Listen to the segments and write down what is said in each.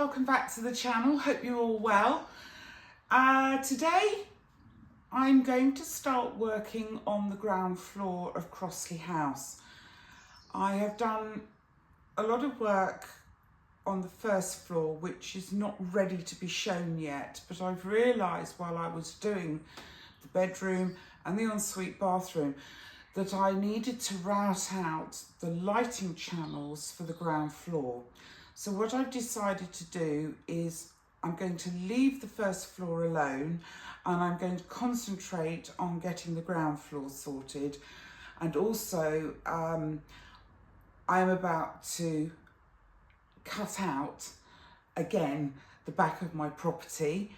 welcome back to the channel. Hope you're all well. Today I'm going to start working on the ground floor of Crossley House. I have done a lot of work on the first floor which is not ready to be shown yet, but I've realised while I was doing the bedroom and the ensuite bathroom that I needed to route out the lighting channels for the ground floor. So what I've decided to do is I'm going to leave the first floor alone and I'm going to concentrate on getting the ground floor sorted. And also I am about to cut out again the back of my property.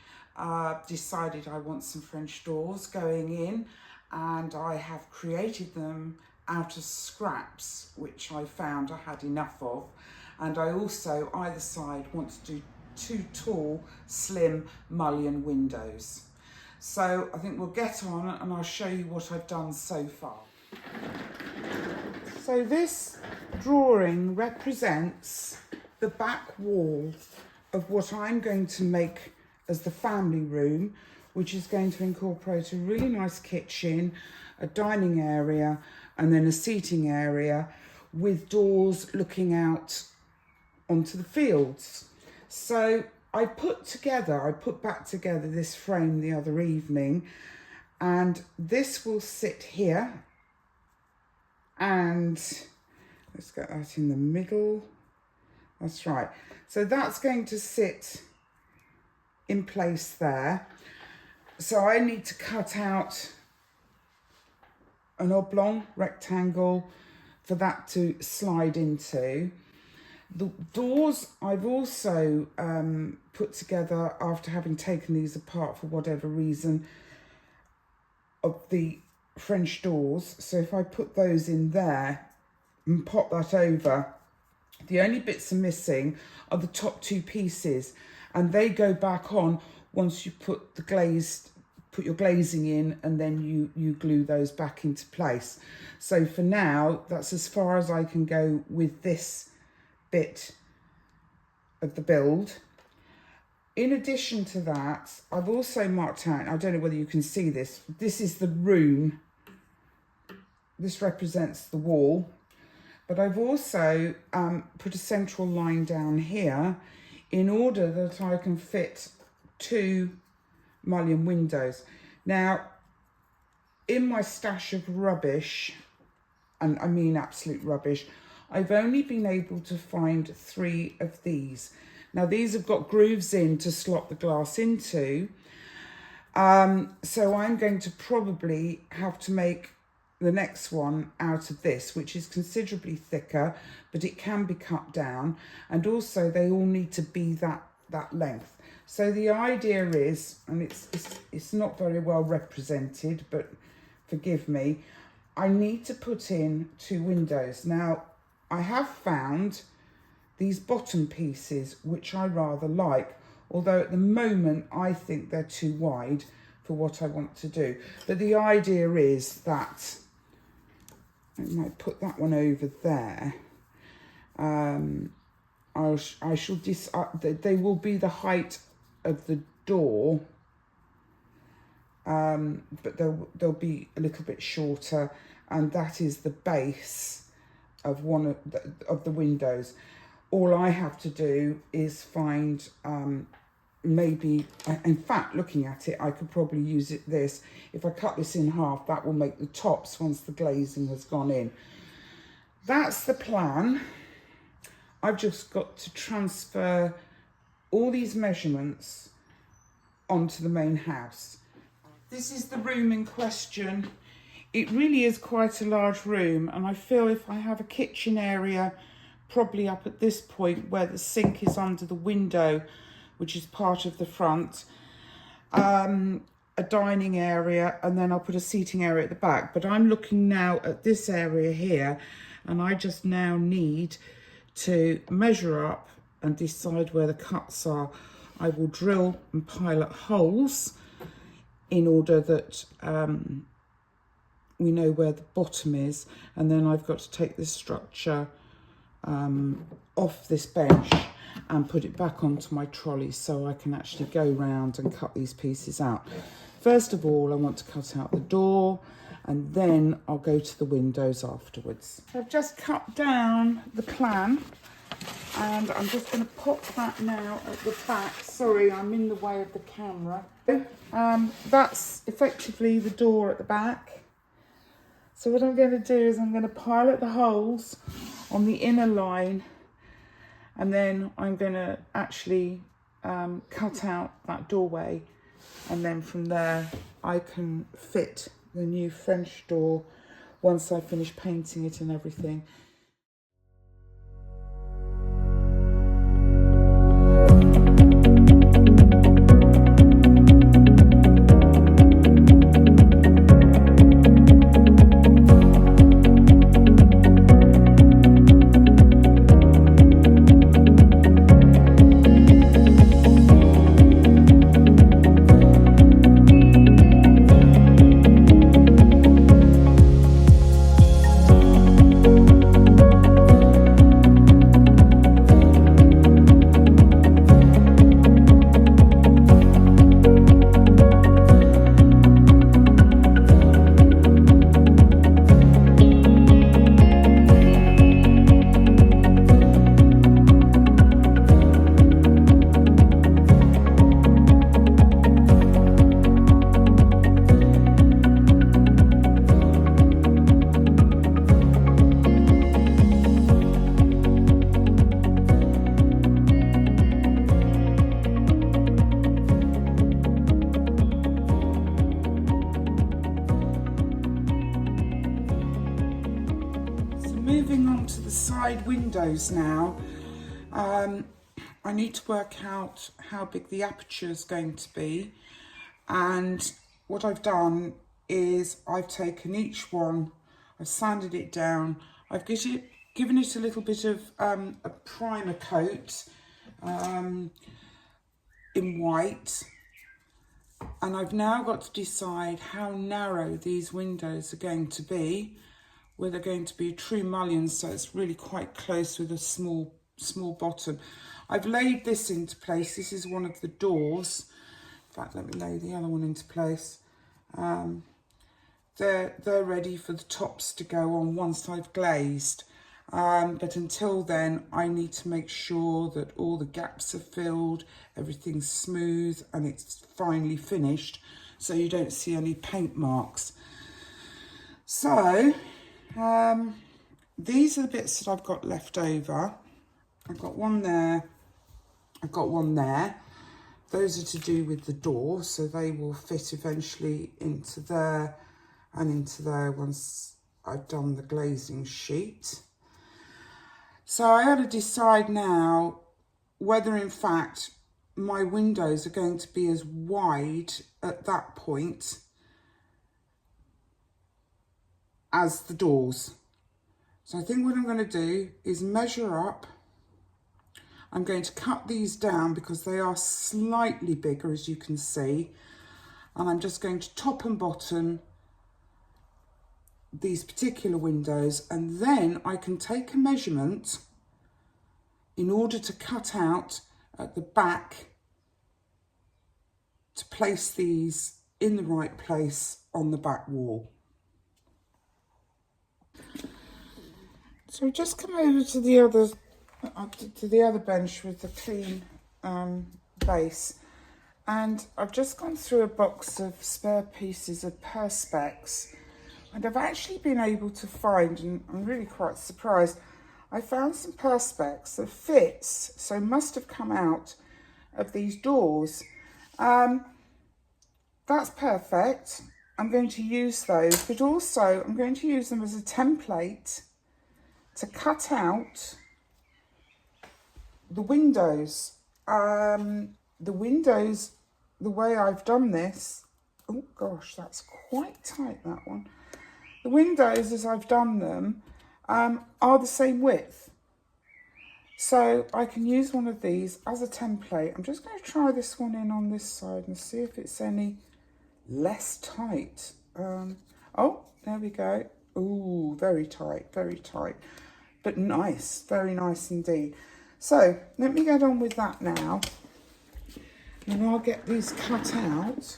Decided I want some French doors going in, and I have created them out of scraps which I found I had enough of. And I also, either side, want to do two tall, slim mullion windows. So I think we'll get on and I'll show you what I've done so far. So this drawing represents the back wall of what I'm going to make as the family room, which is going to incorporate a really nice kitchen, a dining area, and then a seating area with doors looking out onto the fields. So I put back together this frame the other evening, and this will sit here, and let's get that in the middle. That's right. So that's going to sit in place there. So I need to cut out an oblong rectangle for that to slide into. The doors I've also put together after having taken these apart for whatever reason, of the French doors. So if I put those in there and pop that over, the only bits are missing are the top two pieces, and they go back on once you put your glazing in, and then you glue those back into place. So for now, that's as far as I can go with this bit of the build. In addition to that, I've also marked out, I don't know whether you can see this, this is the room, this represents the wall, but I've also put a central line down here in order that I can fit two mullion windows. Now, in my stash of rubbish, and I mean absolute rubbish, I've only been able to find 3 of these. Now these have got grooves in to slot the glass into. So I'm going to probably have to make the next one out of this, which is considerably thicker, but it can be cut down. And also they all need to be that length. So the idea is, and it's not very well represented, but forgive me, I need to put in 2 windows. Now, I have found these bottom pieces, which I rather like, although at the moment I think they're too wide for what I want to do. But the idea is that I might put that one over there. I shall they will be the height of the door, but they'll be a little bit shorter, and that is the base of one of the windows. All I have to do is find maybe, in fact, looking at it, I could probably use this. If I cut this in half, that will make the tops once the glazing has gone in. That's the plan. I've just got to transfer all these measurements onto the main house. This is the room in question. It really is quite a large room, and I feel if I have a kitchen area probably up at this point where the sink is under the window, which is part of the front, a dining area, and then I'll put a seating area at the back. But I'm looking now at this area here, and I just now need to measure up and decide where the cuts are. I will drill and pilot holes in order that we know where the bottom is, and then I've got to take this structure off this bench and put it back onto my trolley so I can actually go round and cut these pieces out. First of all, I want to cut out the door, and then I'll go to the windows afterwards. I've just cut down the plan, and I'm just going to pop that now at the back. Sorry, I'm in the way of the camera. That's effectively the door at the back. So what I'm going to do is I'm going to pilot the holes on the inner line, and then I'm going to actually cut out that doorway, and then from there I can fit the new French door once I finish painting it and everything. Moving on to the side windows now, I need to work out how big the aperture is going to be, and what I've done is I've taken each one, I've sanded it down, I've given it a little bit of a primer coat in white, and I've now got to decide how narrow these windows are going to be, where they're going to be a true mullion, so it's really quite close with a small bottom. I've laid this into place. This is one of the doors. In fact, let me lay the other one into place. They're ready for the tops to go on once I've glazed. But until then, I need to make sure that all the gaps are filled, everything's smooth, and it's finally finished, so you don't see any paint marks. So, these are the bits that I've got left over. I've got one there, I've got one there. Those are to do with the door, so they will fit eventually into there and into there once I've done the glazing sheet. So I had to decide now whether in fact my windows are going to be as wide at that point as the doors. So I think what I'm going to do is measure up. I'm going to cut these down because they are slightly bigger, as you can see, and I'm just going to top and bottom these particular windows, and then I can take a measurement in order to cut out at the back to place these in the right place on the back wall. So I've just come over to the other bench with the clean base, and I've just gone through a box of spare pieces of Perspex, and I've actually been able to find, and I'm really quite surprised, I found some Perspex that fits, so must have come out of these doors. That's perfect. I'm going to use those, but also I'm going to use them as a template to cut out the windows. The windows, the way I've done this, oh gosh, that's quite tight, that one. The windows, as I've done them, are the same width. So I can use one of these as a template. I'm just going to try this one in on this side and see if it's any less tight. Oh, there we go. Ooh, very tight, very tight. but nice, very nice indeed. So let me get on with that now, and I'll get these cut out.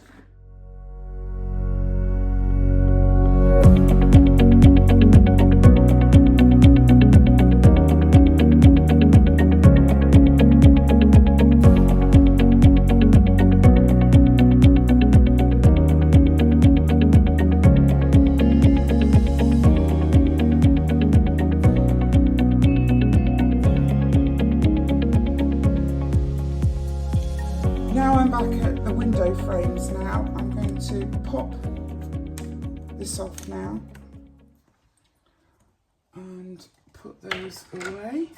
Now I'm back at the window frames now. I'm going to pop this off now and put those away.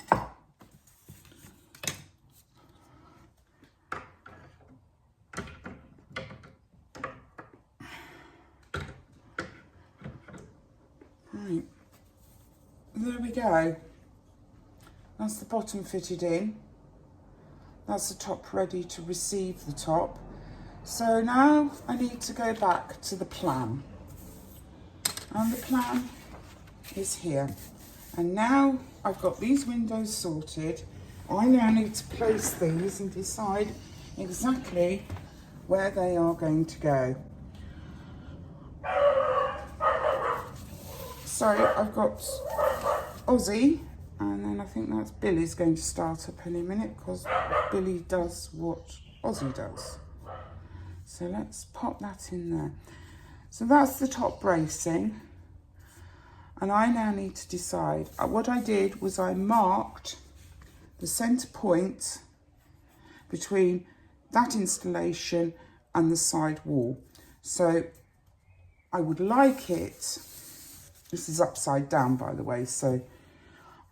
Right, there we go. That's the bottom fitted in. That's the top ready to receive the top. So now I need to go back to the plan. And the plan is here. And now I've got these windows sorted, I now need to place these and decide exactly where they are going to go. So I've got Aussie, and then I think that's Billy's going to start up any minute, because Billy does what Aussie does. So let's pop that in there. So that's the top bracing, and I now need to decide. What I did was I marked the centre point between that installation and the side wall. So I would like it, this is upside down by the way, so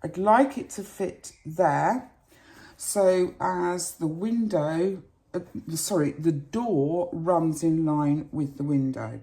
I'd like it to fit there, so as the window, the door runs in line with the window.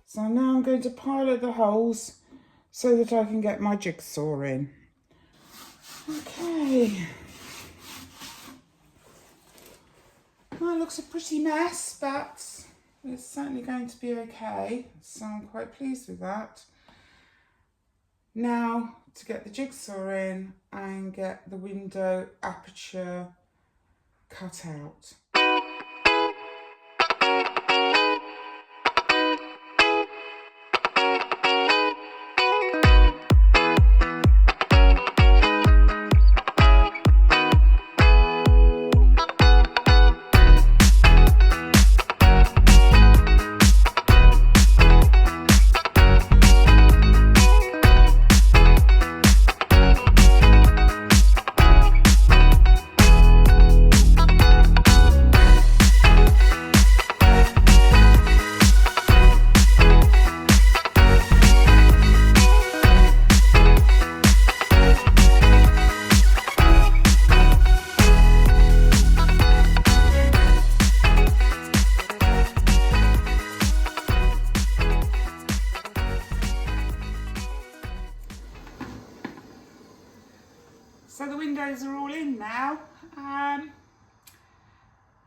So now I'm going to pilot the holes so that I can get my jigsaw in. Okay. Well, it looks a pretty mess, but it's certainly going to be okay. So I'm quite pleased with that. Now to get the jigsaw in and get the window aperture cut out. So the windows are all in now.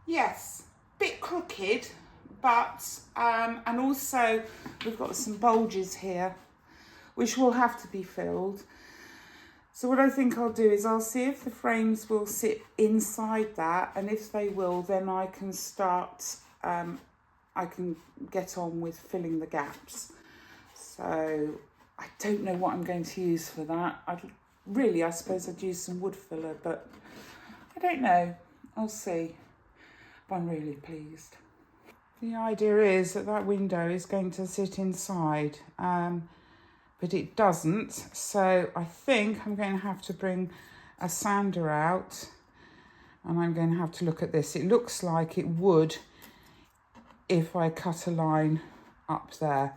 Yes, bit crooked, but and also we've got some bulges here which will have to be filled. So what I think I'll do is I'll see if the frames will sit inside that, and if they will, then I can start, I can get on with filling the gaps. So I don't know what I'm going to use for that. I suppose I'd use some wood filler, but I don't know. I'll see. But I'm really pleased. The idea is that that window is going to sit inside, but it doesn't. So I think I'm going to have to bring a sander out, and I'm going to have to look at this. It looks like it would if I cut a line up there.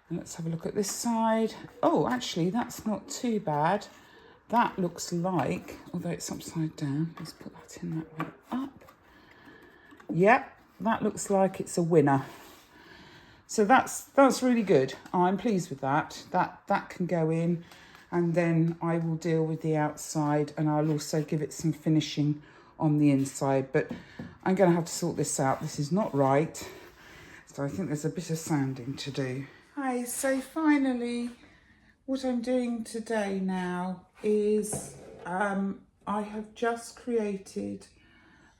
And let's have a look at this side. Oh, actually, that's not too bad. That looks like, although it's upside down, let's put that in that way up. Yep, that looks like it's a winner. So that's really good. I'm pleased with that. That can go in, and then I will deal with the outside, and I'll also give it some finishing on the inside. But I'm going to have to sort this out. This is not right. So I think there's a bit of sanding to do. Hi, so finally, what I'm doing today now is I have just created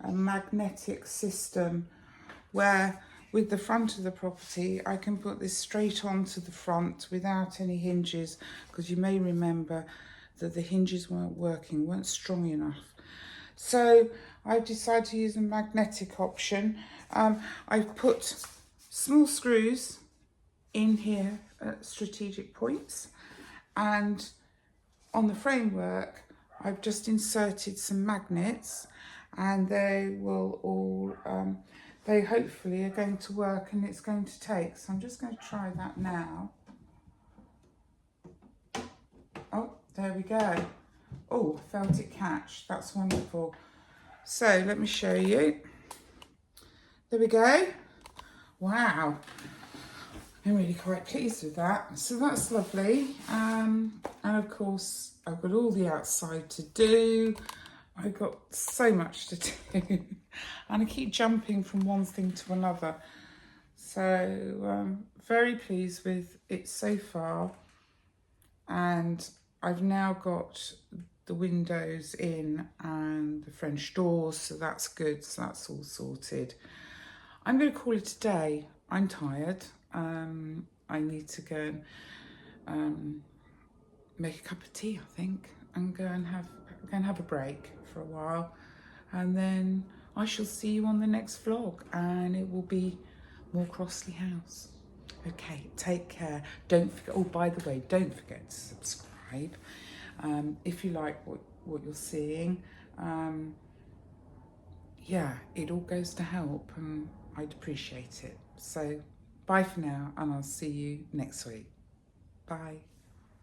a magnetic system where with the front of the property I can put this straight onto the front without any hinges, because you may remember that the hinges weren't strong enough. So I've decided to use a magnetic option. I've put small screws in here at strategic points, and on the framework I've just inserted some magnets, and they will all they hopefully are going to work, and it's going to take. So I'm just going to try that now. Oh, there we go. Oh, felt it catch. That's wonderful. So let me show you. There we go. Wow. I'm really quite pleased with that. So that's lovely. And of course, I've got all the outside to do. I've got so much to do. And I keep jumping from one thing to another. So very pleased with it so far. And I've now got the windows in and the French doors, so that's good. So that's all sorted. I'm going to call it a day. I'm tired. I need to go and make a cup of tea, I think, and go and have a break for a while, and then I shall see you on the next vlog, and it will be more Crossley House. Okay, take care. Don't forget. Oh, by the way, don't forget to subscribe if you like what you're seeing. Yeah, it all goes to help, and I'd appreciate it. So bye for now, and I'll see you next week. Bye.